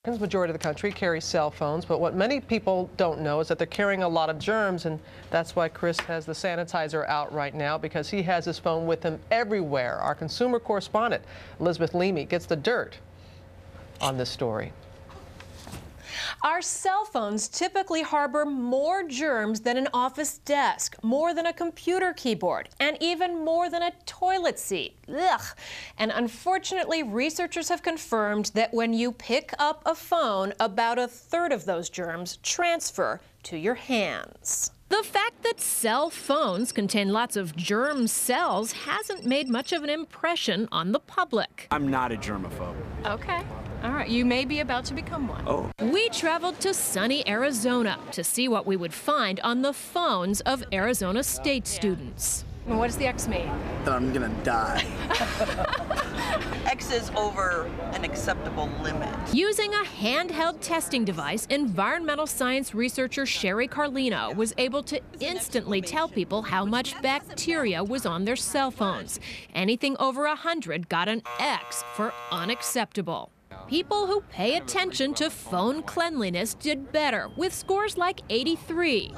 The majority of the country carries cell phones, but what many people don't know is that they're carrying a lot of germs, and that's why Chris has the sanitizer out right now, because he has his phone with him everywhere. Our consumer correspondent, Elizabeth Leamy, gets the dirt on this story. Our cell phones typically harbor more germs than an office desk, more than a computer keyboard, and even more than a toilet seat. Ugh. And unfortunately, researchers have confirmed that when you pick up a phone, about a third of those germs transfer to your hands. The fact that cell phones contain lots of germ cells hasn't made much of an impression on the public. I'm not a germaphobe. Okay. All right, you may be about to become one. Oh. We traveled to sunny Arizona to see what we would find on the phones of Arizona State students. And what does the X mean? That I'm gonna die. X is over an acceptable limit. Using a handheld testing device, environmental science researcher Sherry Carlino was able to instantly tell people how much bacteria was on their cell phones. Anything over 100 got an X for unacceptable. People who pay attention to phone cleanliness did better, with scores like 83,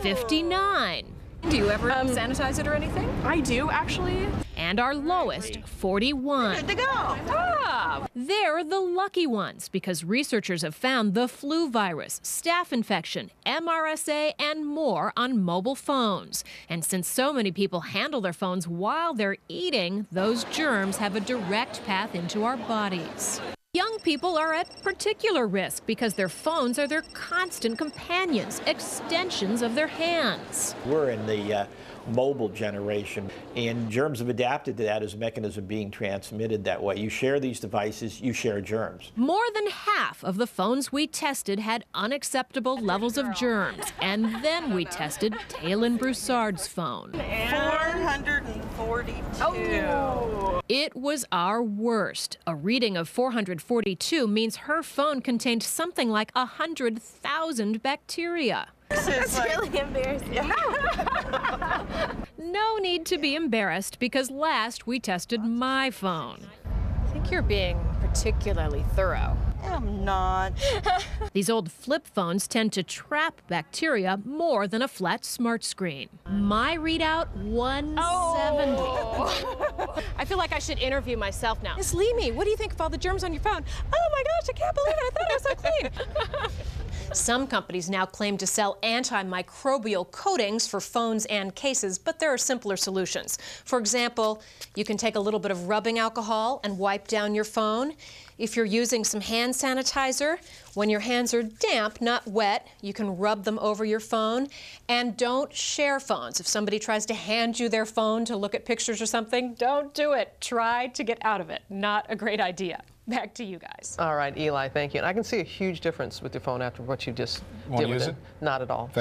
59. Do you ever sanitize it or anything? I do, actually. And our lowest, 41. Good to go. Ah! They're the lucky ones because researchers have found the flu virus, staph infection, MRSA, and more on mobile phones. And since so many people handle their phones while they're eating, those germs have a direct path into our bodies. Young people are at particular risk because their phones are their constant companions, extensions of their hands. We're in the mobile generation, and germs have adapted to that as a mechanism being transmitted that way. You share these devices, you share germs. More than half of the phones we tested had unacceptable levels of germs, and then we tested Taylin Broussard's phone. 442. Oh. It was our worst. A reading of 442 means her phone contained something like 100,000 bacteria. That's Really embarrassing. No need to be embarrassed because last we tested my phone. I think you're being particularly thorough. I'm not. These old flip phones tend to trap bacteria more than a flat smart screen. My readout, 170. Oh. I feel like I should interview myself now. Miss Leamy, what do you think of all the germs on your phone? Oh my gosh, I can't believe it. I thought it was so clean. Some companies now claim to sell antimicrobial coatings for phones and cases, but there are simpler solutions. For example, you can take a little bit of rubbing alcohol and wipe down your phone. If you're using some hand sanitizer, when your hands are damp, not wet, you can rub them over your phone. And don't share phones. If somebody tries to hand you their phone to look at pictures or something, don't do it. Try to get out of it. Not a great idea. Back to you guys. All right, Eli, thank you. And I can see a huge difference with your phone after what you just did with it. Not at all.